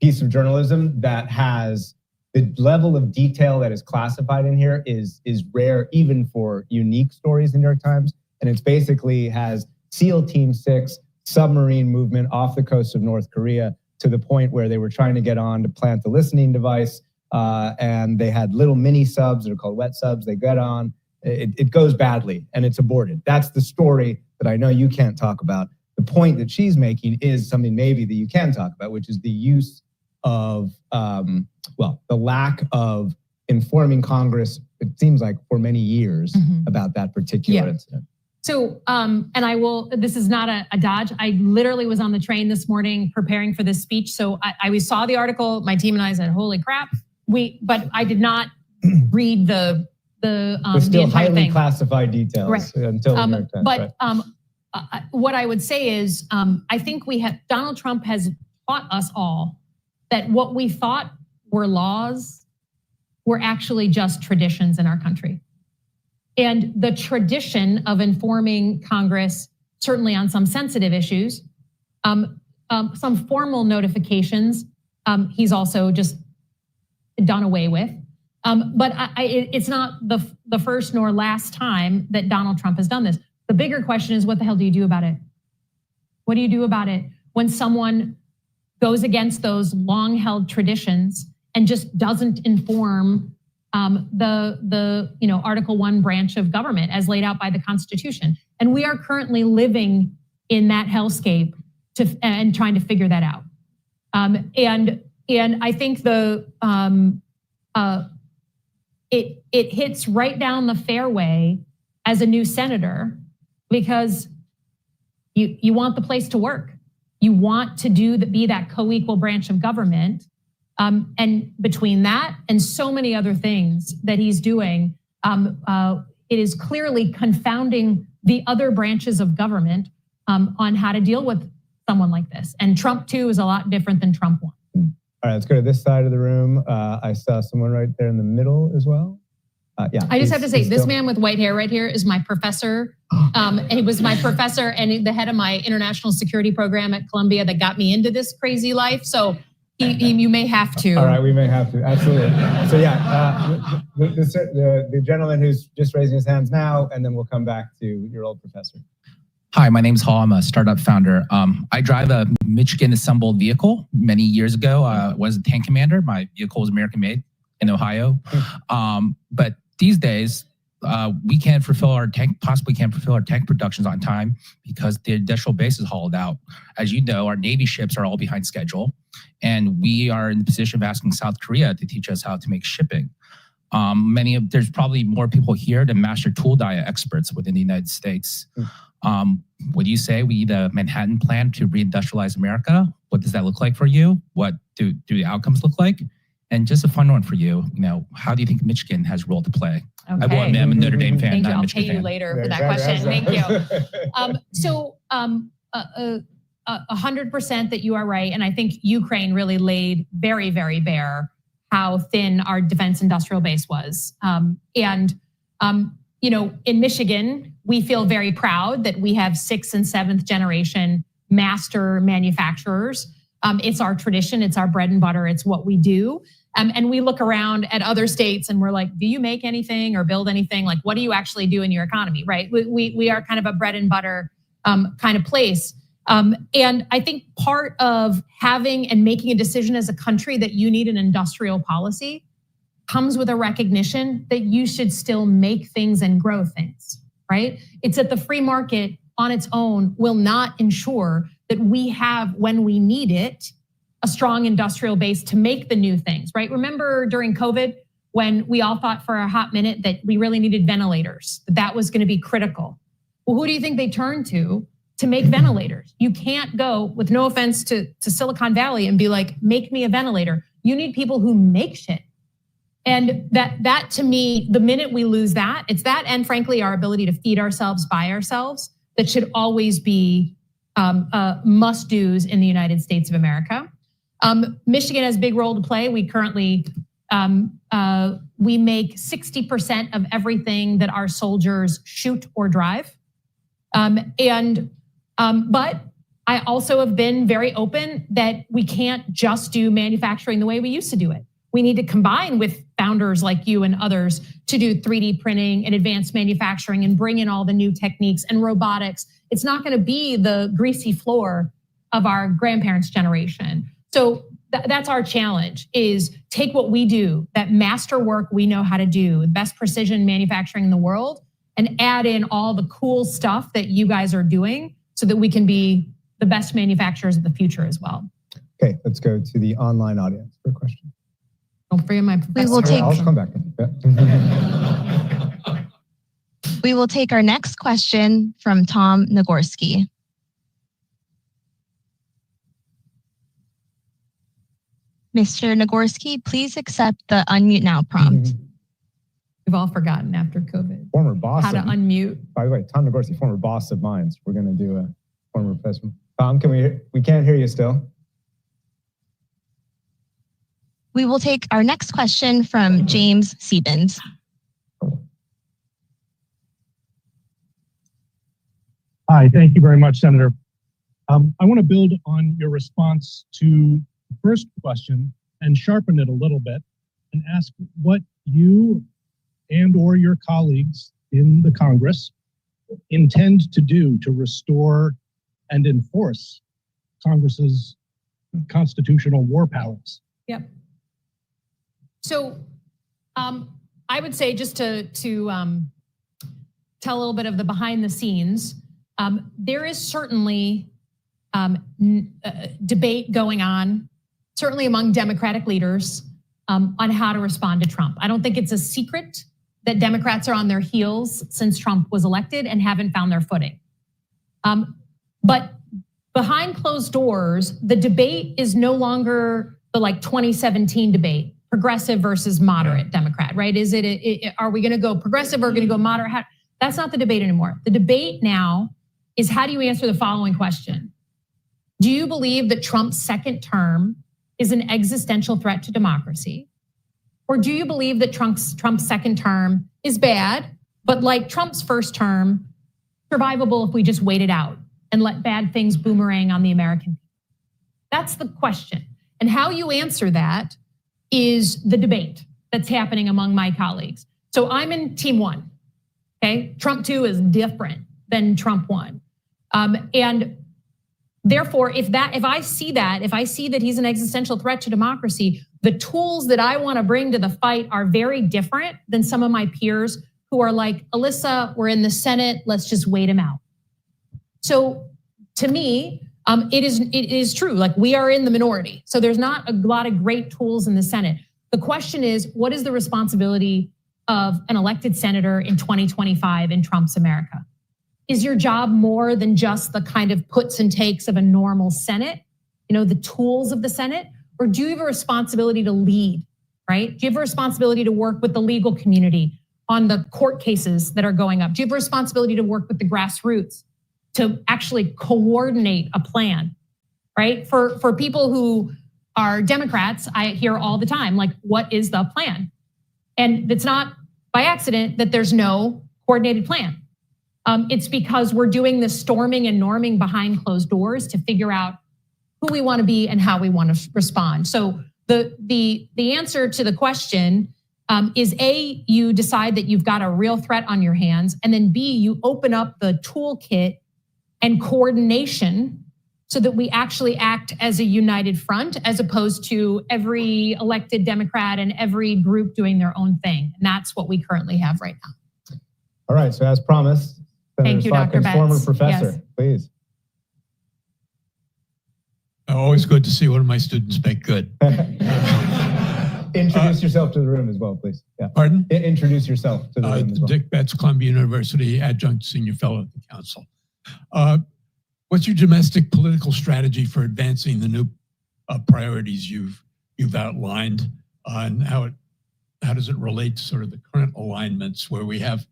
piece of journalism that has the level of detail that is classified in here is rare even for unique stories in New York Times. And it's basically has SEAL Team 6 submarine movement off the coast of North Korea to the point where they were trying to get on to plant the listening device. And they had little mini subs that are called wet subs. They get on, it goes badly and it's aborted. That's the story that I know you can't talk about. The point that she's making is something maybe that you can talk about, which is the use of, the lack of informing Congress, it seems like for many years about that particular incident. So, and this is not a dodge. I literally was on the train this morning preparing for this speech. So I saw the article, my team and I said, holy crap. But I did not read the still entire highly thing. Classified details until the New York Times, but what I would say is, I think Donald Trump has taught us all that what we thought were laws were actually just traditions in our country. And the tradition of informing Congress, certainly on some sensitive issues, some formal notifications, he's also just done away with. But it's not the first nor last time that Donald Trump has done this. The bigger question is, what the hell do you do about it? What do you do about it when someone goes against those long-held traditions and just doesn't inform the Article 1 branch of government as laid out by the Constitution. And we are currently living in that hellscape and trying to figure that out. And I think it hits right down the fairway as a new senator, because you want the place to work. You want to be that co-equal branch of government. And between that and so many other things that he's doing, it is clearly confounding the other branches of government on how to deal with someone like this. And Trump 2 is a lot different than Trump 1. All right, let's go to this side of the room. I saw someone right there in the middle as well. Yeah. I just have to say, this man with white hair right here is my professor. He was my professor and the head of my international security program at Columbia that got me into this crazy life. So you may have to. All right, we may have to, absolutely. So yeah, the gentleman who's just raising his hands now, and then we'll come back to your old professor. Hi, my name's Hall. I'm a startup founder. I drive a Michigan assembled vehicle. Many years ago, I was a tank commander. My vehicle was American made in Ohio. But these days, we can't fulfill our tank productions on time because the industrial base is hauled out. As you know, our Navy ships are all behind schedule, and we are in the position of asking South Korea to teach us how to make shipping. There's probably more people here than master tool die experts within the United States. Would you say we need a Manhattan plan to reindustrialize America? What does that look like for you? What do the outcomes look like? And just a fun one for you, how do you think Michigan has a role to play? Okay. I'm a Notre Dame fan, Thank you. not a I'll Michigan pay you fan. later for that question. Thank you. 100% that you are right. And I think Ukraine really laid very, very bare how thin our defense industrial base was. In Michigan, we feel very proud that we have 6th and 7th generation master manufacturers. It's our tradition, it's our bread and butter, it's what we do. And we look around at other states and we're like, do you make anything or build anything? Like, what do you actually do in your economy, right? We are kind of a bread and butter kind of place. And I think part of having and making a decision as a country that you need an industrial policy comes with a recognition that you should still make things and grow things, right? It's that the free market on its own will not ensure that we have, when we need it, a strong industrial base to make the new things, right? Remember during COVID, when we all thought for a hot minute that we really needed ventilators, that was gonna be critical. Well, who do you think they turned to make ventilators? You can't go, with no offense to Silicon Valley, and be like, make me a ventilator. You need people who make shit. And that to me, the minute we lose that, it's that, and frankly, our ability to feed ourselves by ourselves, that should always be must-dos in the United States of America. Michigan has a big role to play. We currently, we make 60% of everything that our soldiers shoot or drive. But I also have been very open that we can't just do manufacturing the way we used to do it. We need to combine with founders like you and others to do 3D printing and advanced manufacturing and bring in all the new techniques and robotics. It's not going to be the greasy floor of our grandparents' generation. So that's our challenge, is take what we do, that master work we know how to do, the best precision manufacturing in the world, and add in all the cool stuff that you guys are doing so that we can be the best manufacturers of the future as well. Okay, let's go to the online audience for a question. Don't forget my professor. We will take. I'll come back. We will take our next question from Tom Nagorski. Mr. Nagorski, please accept the unmute now prompt. We've all forgotten after COVID. Former boss. How to unmute. By the way, Tom Nagorski, former boss of mine. So we're going to do a former professor. Tom, we can't hear you still. We will take our next question from James Siebens. Hi, thank you very much, Senator. I want to build on your response to the first question and sharpen it a little bit and ask what you and or your colleagues in the Congress intend to do to restore and enforce Congress's constitutional war powers. Yep. So I would say just to tell a little bit of the behind the scenes, there is certainly debate going on, certainly among Democratic leaders, on how to respond to Trump. I don't think it's a secret that Democrats are on their heels since Trump was elected and haven't found their footing. But behind closed doors, the debate is no longer the 2017 debate, progressive versus moderate Democrat, right? Are we gonna go progressive or gonna go moderate? That's not the debate anymore. The debate now is, how do you answer the following question? Do you believe that Trump's second term is an existential threat to democracy? Or do you believe that Trump's second term is bad, but like Trump's first term, survivable if we just wait it out and let bad things boomerang on the American people? That's the question. And how you answer that is the debate that's happening among my colleagues. So I'm in team one, okay? Trump 2 is different than Trump 1. And therefore, if I see that he's an existential threat to democracy, the tools that I wanna bring to the fight are very different than some of my peers who are like, Elissa, we're in the Senate, let's just wait him out. So to me, it is true, we are in the minority. So there's not a lot of great tools in the Senate. The question is, what is the responsibility of an elected senator in 2025 in Trump's America? Is your job more than just the kind of puts and takes of a normal Senate, the tools of the Senate? Or do you have a responsibility to lead, right? Do you have a responsibility to work with the legal community on the court cases that are going up? Do you have a responsibility to work with the grassroots to actually coordinate a plan, right? For people who are Democrats, I hear all the time, what is the plan? And it's not by accident that there's no coordinated plan. It's because we're doing this storming and norming behind closed doors to figure out who we want to be and how we want to respond. So the answer to the question is A, you decide that you've got a real threat on your hands, and then B, you open up the toolkit and coordination so that we actually act as a united front, as opposed to every elected Democrat and every group doing their own thing. And that's what we currently have right now. All right, so as promised, Thank you, Dr. Betts. Former professor, yes. Please. Always good to see one of my students make good. Introduce yourself to the room as well, please. Yeah. Pardon? Introduce yourself to the room as well. Dick Betts, Columbia University, adjunct senior fellow at the council. What's your domestic political strategy for advancing the new priorities you've outlined, and how does it relate to sort of the current alignments where we have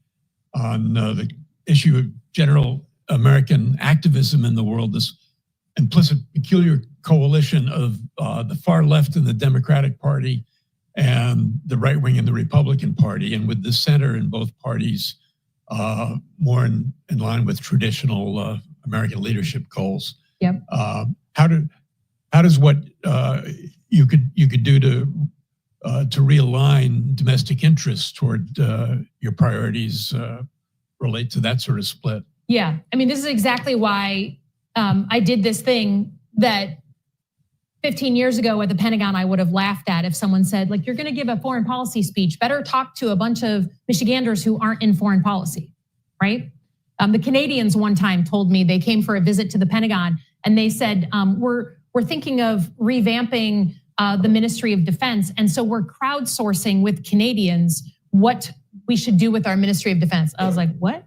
on the issue of general American activism in the world, this implicit peculiar coalition of the far left in the Democratic Party and the right wing in the Republican Party, and with the center in both parties more in line with traditional American leadership goals. Yep. How does what you could do to realign domestic interests toward your priorities relate to that sort of split? Yeah, I mean, this is exactly why I did this thing that 15 years ago at the Pentagon, I would have laughed at if someone said, you're gonna give a foreign policy speech, better talk to a bunch of Michiganders who aren't in foreign policy, right? The Canadians one time told me, they came for a visit to the Pentagon and they said, we're thinking of revamping the Ministry of Defense. And so we're crowdsourcing with Canadians what we should do with our Ministry of Defense. I was like, what?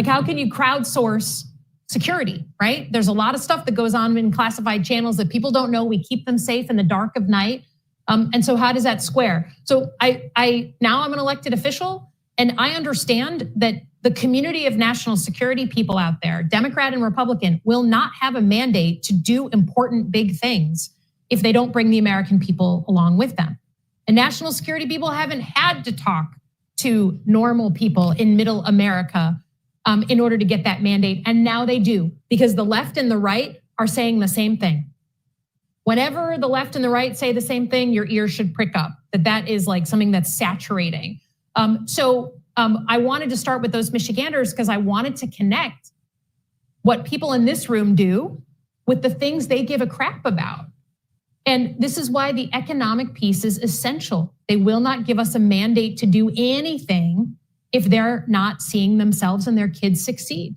How can you crowdsource security, right? There's a lot of stuff that goes on in classified channels that people don't know. We keep them safe in the dark of night. And so how does that square? So now I'm an elected official, and I understand that the community of national security people out there, Democrat and Republican, will not have a mandate to do important big things if they don't bring the American people along with them. And national security people haven't had to talk to normal people in middle America in order to get that mandate. And now they do, because the left and the right are saying the same thing. Whenever the left and the right say the same thing, your ears should prick up, that is something that's saturating. I wanted to start with those Michiganders because I wanted to connect what people in this room do with the things they give a crap about. And this is why the economic piece is essential. They will not give us a mandate to do anything if they're not seeing themselves and their kids succeed.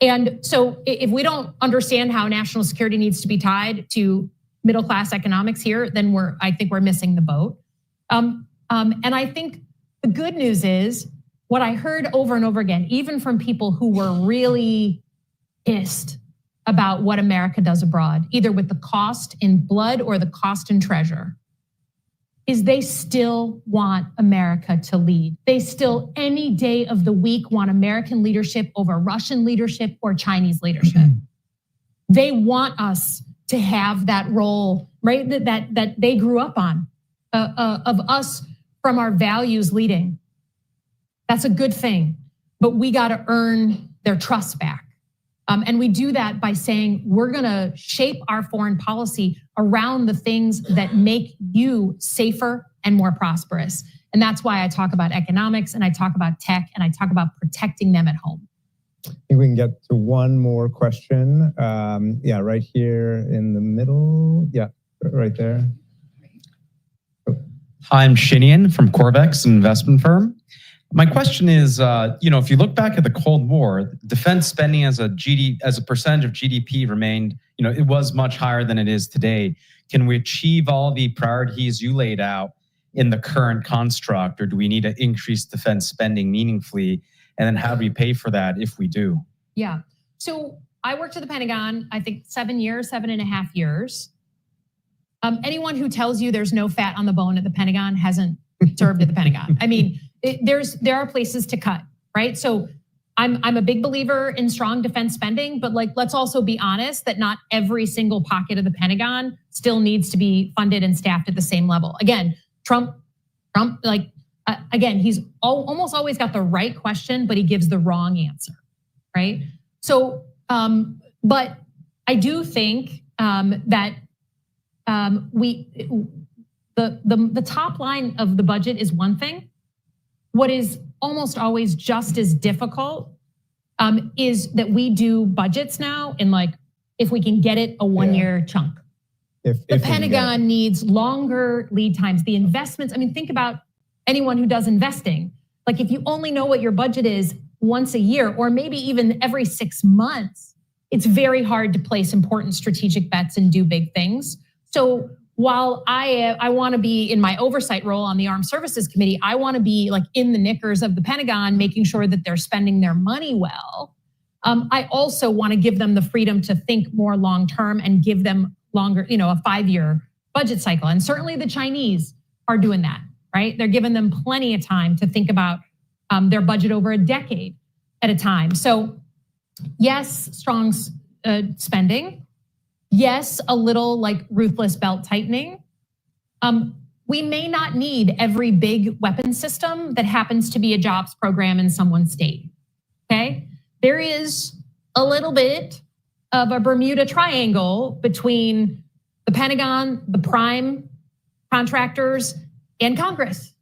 And so if we don't understand how national security needs to be tied to middle-class economics here, then I think we're missing the boat. And I think the good news is what I heard over and over again, even from people who were really pissed about what America does abroad, either with the cost in blood or the cost in treasure, is they still want America to lead. They still, any day of the week, want American leadership over Russian leadership or Chinese leadership. They want us to have that role, right? That they grew up on, of us from our values leading. That's a good thing, but we got to earn their trust back. And we do that by saying we're going to shape our foreign policy around the things that make you safer and more prosperous. And that's why I talk about economics and I talk about tech and I talk about protecting them at home. I think we can get to one more question. Yeah, right here in the middle. Yeah, right there. Hi, I'm Shinian from Corvex, an investment firm. My question is, if you look back at the Cold War, defense spending as a percentage of GDP remained, it was much higher than it is today. Can we achieve all the priorities you laid out in the current construct, or do we need to increase defense spending meaningfully? And then how do we pay for that if we do? Yeah, so I worked at the Pentagon, I think 7.5 years. Anyone who tells you there's no fat on the bone at the Pentagon hasn't served at the Pentagon. I mean, there are places to cut, right? So I'm a big believer in strong defense spending, but let's also be honest that not every single pocket of the Pentagon still needs to be funded and staffed at the same level. Again, Trump, he's almost always got the right question, but he gives the wrong answer, right? So, but I do think that the top line of the budget is one thing. What is almost always just as difficult is that we do budgets now in if we can get it, a one-year chunk. The Pentagon needs longer lead times. The investments, think about anyone who does investing. If you only know what your budget is once a year, or maybe even every 6 months, it's very hard to place important strategic bets and do big things. So while I want to be in my oversight role on the Armed Services Committee, I want to be in the knickers of the Pentagon, making sure that they're spending their money well. I also want to give them the freedom to think more long-term and give them longer, a 5-year budget cycle. And certainly the Chinese are doing that, right? They're giving them plenty of time to think about their budget over a decade at a time. So yes, strong spending. Yes, a little ruthless belt tightening. We may not need every big weapon system that happens to be a jobs program in someone's state, okay? There is a little bit of a Bermuda Triangle between the Pentagon, the prime contractors, and Congress.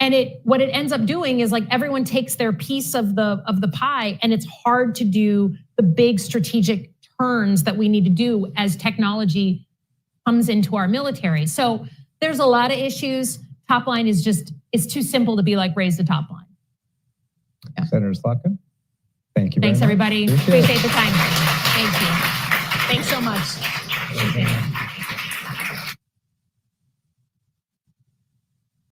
And what it ends up doing is everyone takes their piece of the pie, and it's hard to do the big strategic turns that we need to do as technology comes into our military. So there's a lot of issues. Top line is it's too simple to be raise the top line. Yeah. Senator Slotkin, thank you very much. Thanks, everybody. Appreciate the time. Thank you. Thanks so much.